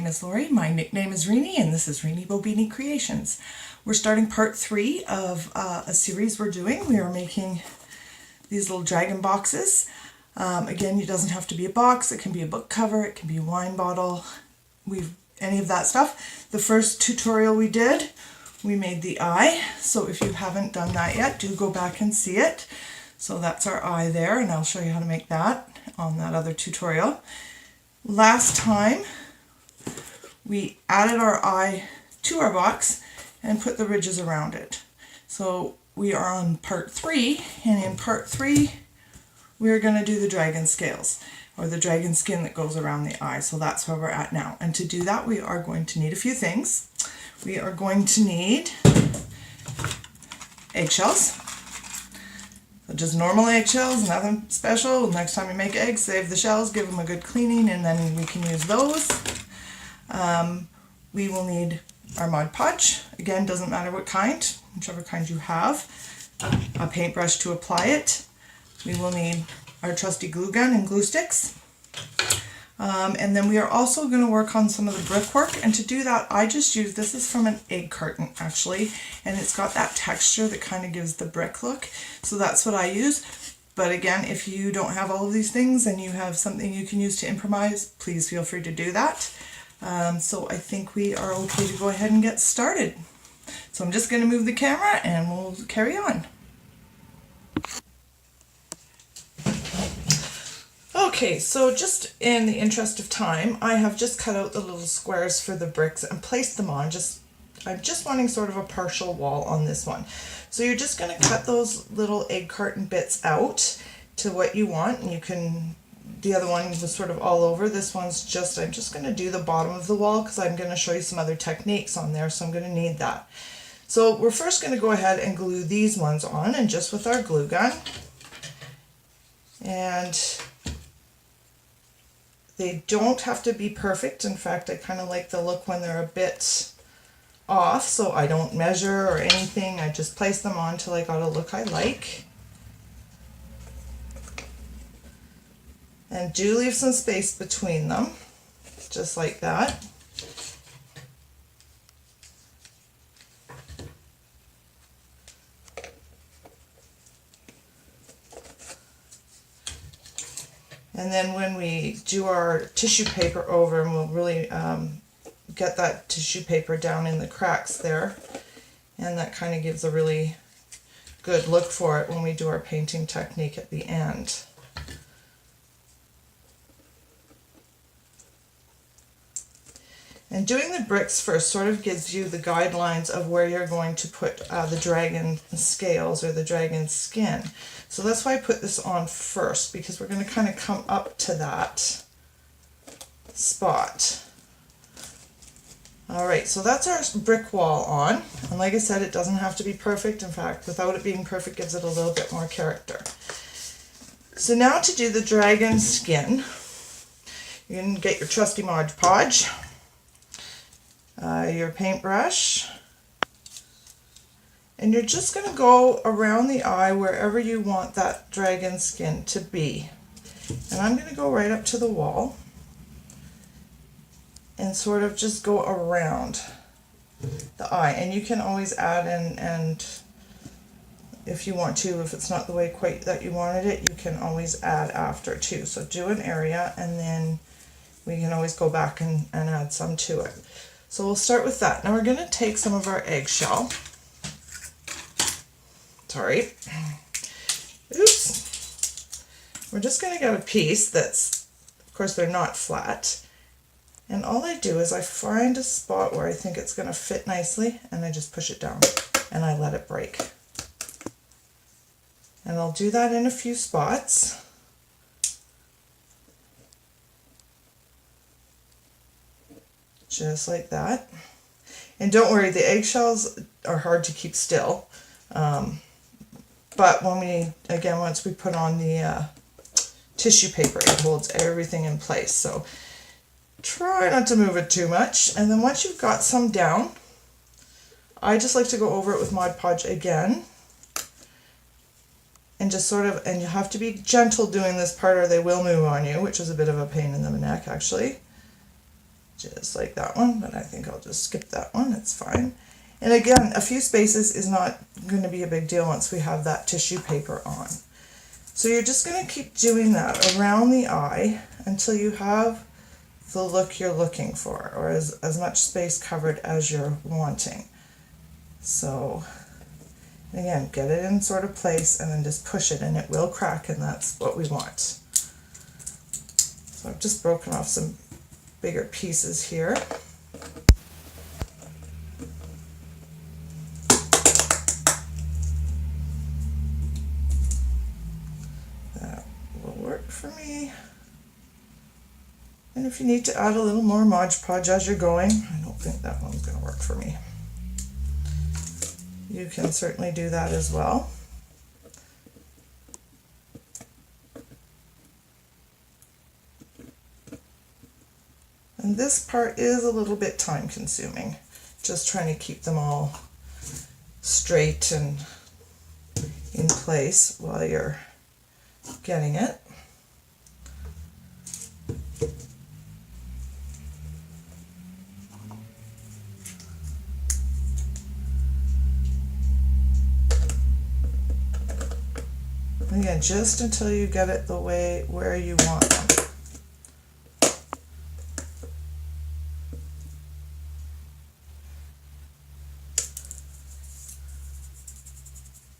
is Lori, my nickname is Reenie, and this is Reenie Bobini Creations. We're starting part 3 of a series we're doing. We are making these little dragon boxes. Again, it doesn't have to be a box, it can be a book cover, it can be a wine bottle, any of that stuff. The first tutorial we did, we made the eye, so if you haven't done that yet, do go back and see it. So that's our eye there, and I'll show you how to make that on that other tutorial. Last time, we added our eye to our box and put the ridges around it. So we are on part 3, and in part 3, we're going to do the dragon scales, or the dragon skin that goes around the eye. So that's where we're at now. And to do that, we are going to need a few things. We are going to need eggshells. So just normal eggshells, nothing special. Next time you make eggs, save the shells, give them a good cleaning, and then we can use those. We will need our Mod Podge. Again, doesn't matter what kind, whichever kind you have. A paintbrush to apply it. We will need our trusty glue gun and glue sticks. And then we are also going to work on some of the brickwork, and to do that I just use, this is from an egg carton actually, and it's got that texture that kind of gives the brick look, so that's what I use. But again, if you don't have all of these things and you have something you can use to improvise, please feel free to do that. So I think we are okay to go ahead and get started. So I'm just going to move the camera and we'll carry on. Okay, so just in the interest of time, I have just cut out the little squares for the bricks and placed them on. I'm just wanting sort of a partial wall on this one. So you're just going to cut those little egg carton bits out to what you want, and you can, the other one was sort of all over. This one's just, I'm just going to do the bottom of the wall because I'm going to show you some other techniques on there, so I'm going to need that. So we're first going to go ahead and glue these ones on, and just with our glue gun. And they don't have to be perfect. In fact, I kind of like the look when they're a bit off, so I don't measure or anything. I just place them on till I got a look I like. And do leave some space between them, just like that. And then when we do our tissue paper over, and we'll really get that tissue paper down in the cracks there, and that kind of gives a really good look for it when we do our painting technique at the end. And doing the bricks first sort of gives you the guidelines of where you're going to put the dragon scales or the dragon skin. So that's why I put this on first, because we're going to kind of come up to that spot. Alright, so that's our brick wall on. And like I said, it doesn't have to be perfect. In fact, without it being perfect, gives it a little bit more character. So now to do the dragon skin, you can get your trusty Mod Podge, your paintbrush, and you're just going to go around the eye wherever you want that dragon skin to be. And I'm going to go right up to the wall and sort of just go around the eye. And you can always add in, and if you want to, if it's not the way quite that you wanted it, you can always add after too. So do an area, and then we can always go back and add some to it. So we'll start with that. Now we're going to take some of our eggshell. Sorry. Oops. We're just going to get a piece that's, of course they're not flat. And all I do is I find a spot where I think it's going to fit nicely, and I just push it down and I let it break. And I'll do that in a few spots. Just like that. And don't worry, the eggshells are hard to keep still. But when once we put on the tissue paper, it holds everything in place. So try not to move it too much. And then once you've got some down, I just like to go over it with Mod Podge again. And just sort of, and you have to be gentle doing this part or they will move on you, which is a bit of a pain in the neck actually. just like that one, but I think I'll just skip that one, it's fine. And again, a few spaces is not going to be a big deal once we have that tissue paper on. So you're just going to keep doing that around the eye until you have the look you're looking for, or as much space covered as you're wanting. So again, get it in sort of place and then just push it and it will crack, and that's what we want. So I've just broken off some bigger pieces here. That will work for me. And if you need to add a little more Mod Podge as you're going, I don't think that one's going to work for me. You can certainly do that as well. And this part is a little bit time consuming, just trying to keep them all straight and in place while you're getting it. Again, just until you get it the way where you want them.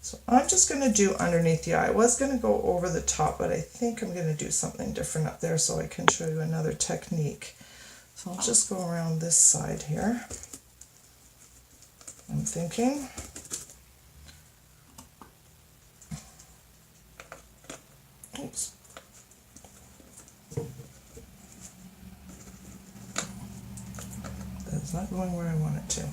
So I'm just going to do underneath the eye. I was going to go over the top, but I think I'm going to do something different up there so I can show you another technique. So I'll just go around this side here. I'm thinking. Oops. That's not going where I want it to.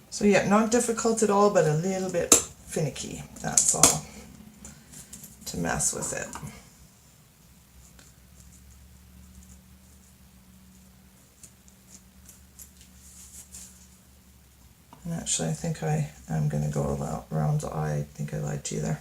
So yeah, not difficult at all, but a little bit finicky, that's all, to mess with it. And actually I think I am going to go around the eye. I think I lied to you there.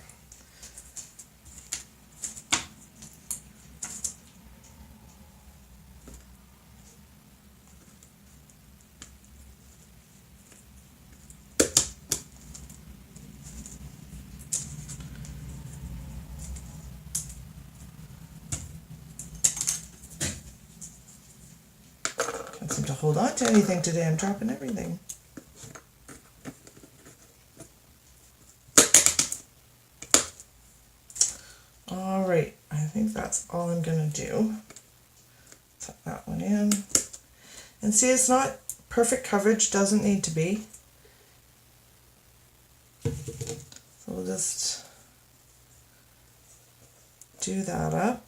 Can't seem to hold on to anything today. I'm dropping everything. Alright, I think that's all I'm going to do. Tuck that one in. And see, it's not perfect coverage, doesn't need to be. So we'll just do that up.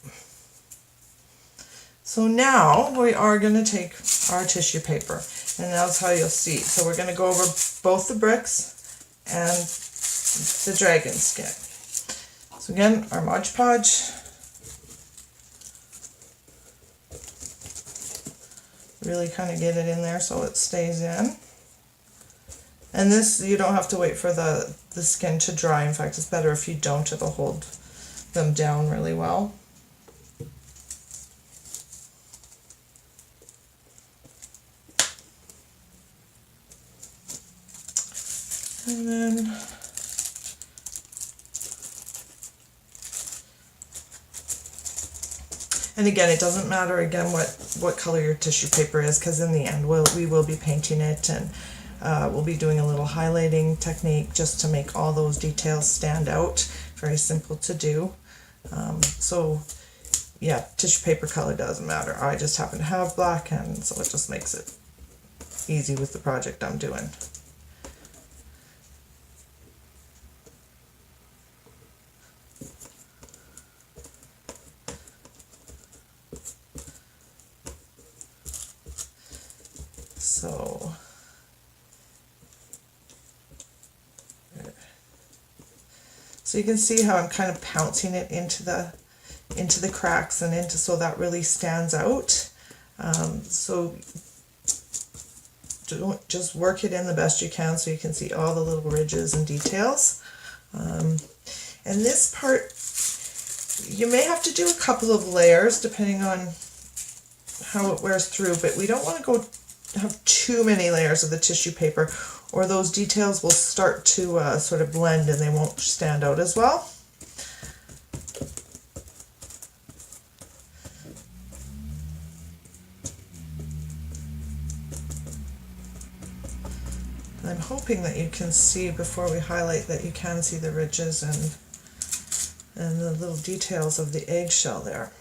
So now we are going to take our tissue paper, and that's how you'll see. So we're going to go over both the bricks and the dragon skin. So again, our Mod Podge. Really kind of get it in there so it stays in. And this, you don't have to wait for the skin to dry. In fact, it's better if you don't. It'll hold them down really well. And then again, it doesn't matter again what color your tissue paper is, because in the end we will be painting it, and we'll be doing a little highlighting technique just to make all those details stand out. Very simple to do. So yeah, tissue paper color doesn't matter. I just happen to have black, and so it just makes it easy with the project I'm doing. So you can see how I'm kind of pouncing it into the cracks and into, so that really stands out. So just work it in the best you can so you can see all the little ridges and details. And this part, You may have to do a couple of layers depending on how it wears through, but we don't want to go have too many layers of the tissue paper, or those details will start to sort of blend and they won't stand out as well. And I'm hoping that you can see before we highlight that you can see the ridges and the little details of the eggshell there.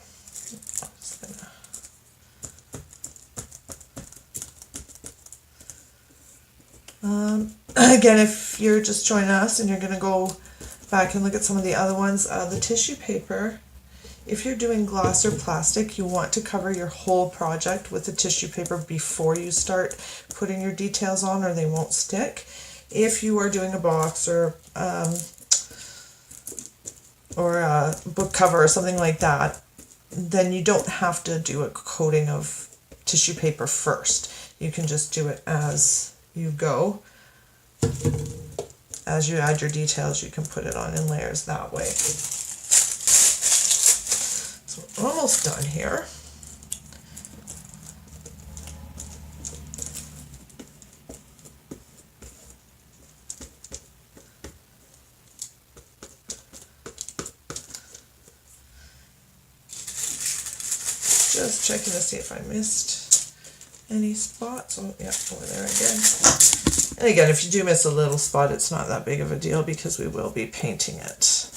Again, if you're just joining us and you're going to go back and look at some of the other ones, the tissue paper, if you're doing gloss or plastic, you want to cover your whole project with the tissue paper before you start putting your details on, or they won't stick. If you are doing a box or a book cover or something like that, then you don't have to do a coating of tissue paper first. You can just do it as you go. As you add your details, you can put it on in layers that way. So we're almost done here. Just checking to see if I missed any spots. Oh yeah, over there again. And again, if you do miss a little spot, it's not that big of a deal because we will be painting it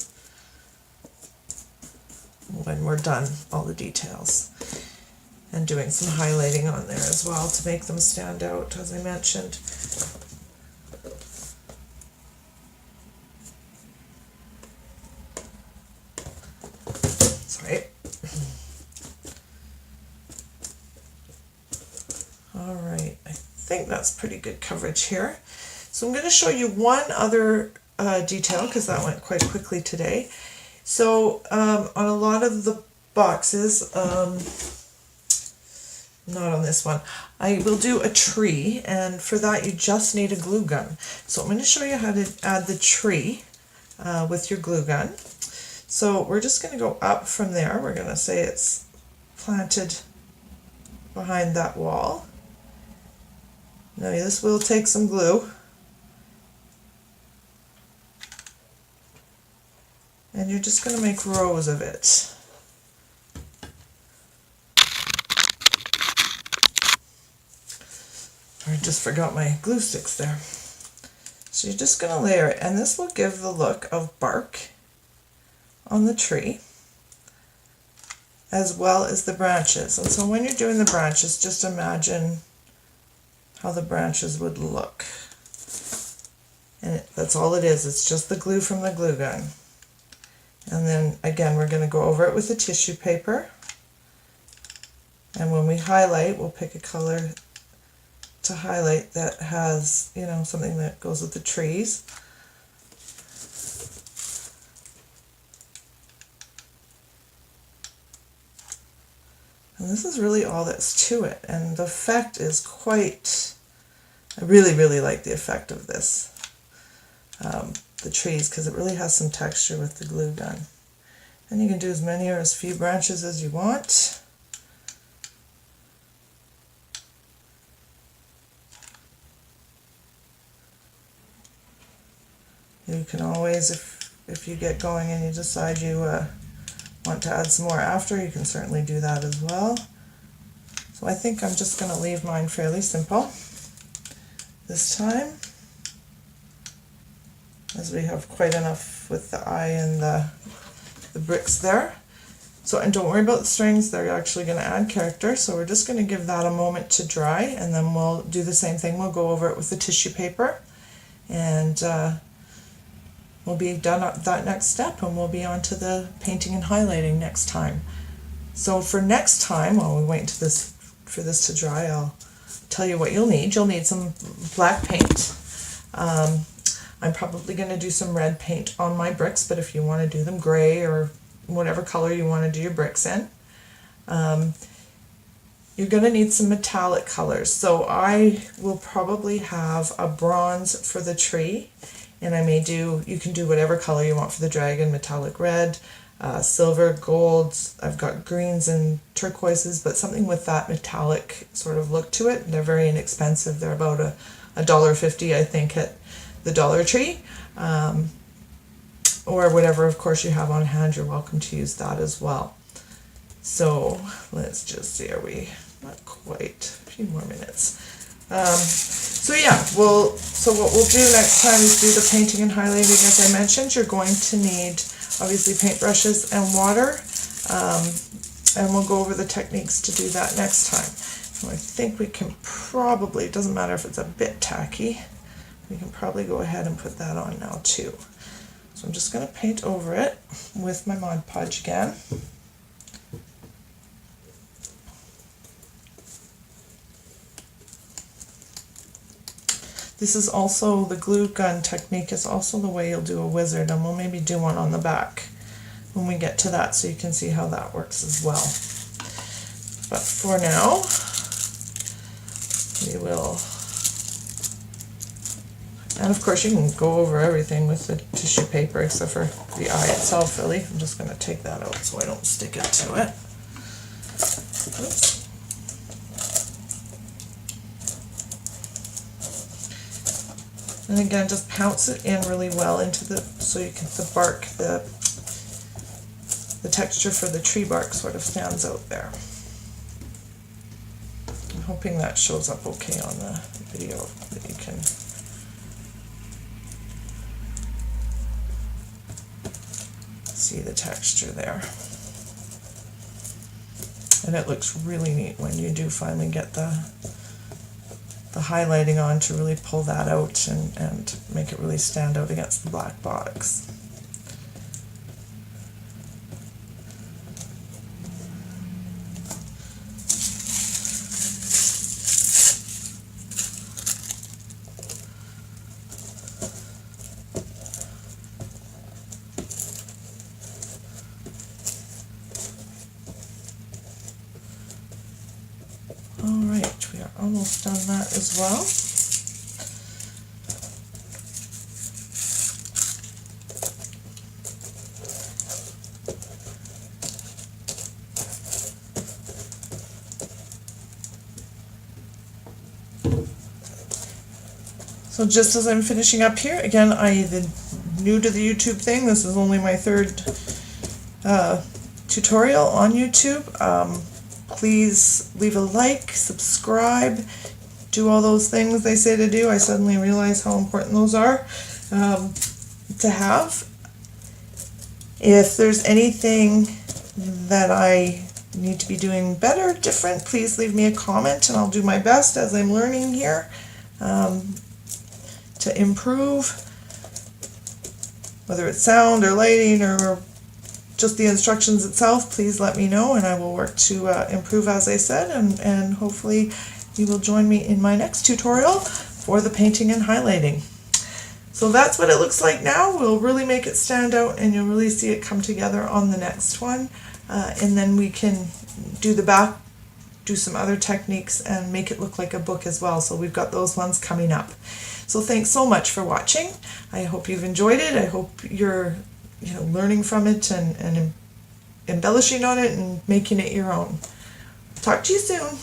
when we're done, all the details. And doing some highlighting on there as well to make them stand out, as I mentioned. Sorry. All right, I think that's pretty good coverage here. So I'm going to show you one other detail because that went quite quickly today. So on a lot of the boxes, not on this one, I will do a tree, and for that you just need a glue gun. So I'm going to show you how to add the tree with your glue gun. So we're just going to go up from there. We're going to say it's planted behind that wall. Now this will take some glue. And you're just going to make rows of it. I just forgot my glue sticks there. So you're just going to layer it, and this will give the look of bark on the tree, as well as the branches. And so when you're doing the branches, just imagine how the branches would look. And that's all it is. It's just the glue from the glue gun. And then again, we're going to go over it with the tissue paper. And when we highlight, we'll pick a color to highlight that has, you know, something that goes with the trees. And this is really all that's to it. And the effect is quite, I really, really like the effect of this. The trees, because it really has some texture with the glue gun. And you can do as many or as few branches as you want. You can always, if you get going and you decide you want to add some more after, you can certainly do that as well. So I think I'm just going to leave mine fairly simple this time, as we have quite enough with the eye and the bricks there. So, and don't worry about the strings, they're actually going to add character, so we're just going to give that a moment to dry, and then we'll do the same thing. We'll go over it with the tissue paper, and we'll be done at that next step, and we'll be on to the painting and highlighting next time. So for next time, while we wait for this to dry, I'll tell you what you'll need. You'll need some black paint. I'm probably going to do some red paint on my bricks, but if you want to do them gray or whatever color you want to do your bricks in. You're going to need some metallic colors. So I will probably have a bronze for the tree, and I may do, you can do whatever color you want for the dragon, metallic red, silver, gold, I've got greens and turquoises, but something with that metallic sort of look to it. They're very inexpensive. They're about $1.50, I think, at the Dollar Tree. Or whatever, of course, you have on hand, you're welcome to use that as well. So let's just see, are we not quite, a few more minutes. So yeah, so what we'll do next time is do the painting and highlighting. As I mentioned, you're going to need obviously paintbrushes and water, and we'll go over the techniques to do that next time. So I think we can probably, it doesn't matter if it's a bit tacky, we can probably go ahead and put that on now too. So I'm just going to paint over it with my Mod Podge again. This is also, the glue gun technique is also the way you'll do a wizard, and we'll maybe do one on the back when we get to that so you can see how that works as well. But for now, we will, and of course you can go over everything with the tissue paper except for the eye itself really. I'm just going to take that out so I don't stick it to it. Oops. And again, just pounce it in really well into the, so you can, the bark, the texture for the tree bark sort of stands out there. I'm hoping that shows up okay on the video, that you can see the texture there. And it looks really neat when you do finally get the highlighting on to really pull that out and make it really stand out against the black box. Alright, we are almost done that as well. So just as I'm finishing up here, again, new to the YouTube thing, this is only my third tutorial on YouTube. Please leave a like, subscribe, do all those things they say to do. I suddenly realize how important those are to have. If there's anything that I need to be doing better, different, please leave me a comment and I'll do my best as I'm learning here to improve, whether it's sound or lighting or just the instructions itself. Please let me know and I will work to improve, as I said, and hopefully you will join me in my next tutorial for the painting and highlighting. So that's what it looks like now. We'll really make it stand out and you'll really see it come together on the next one, and then we can do the back, do some other techniques and make it look like a book as well. So we've got those ones coming up. So thanks so much for watching. I hope you've enjoyed it. I hope you're learning from it and embellishing on it and making it your own. Talk to you soon.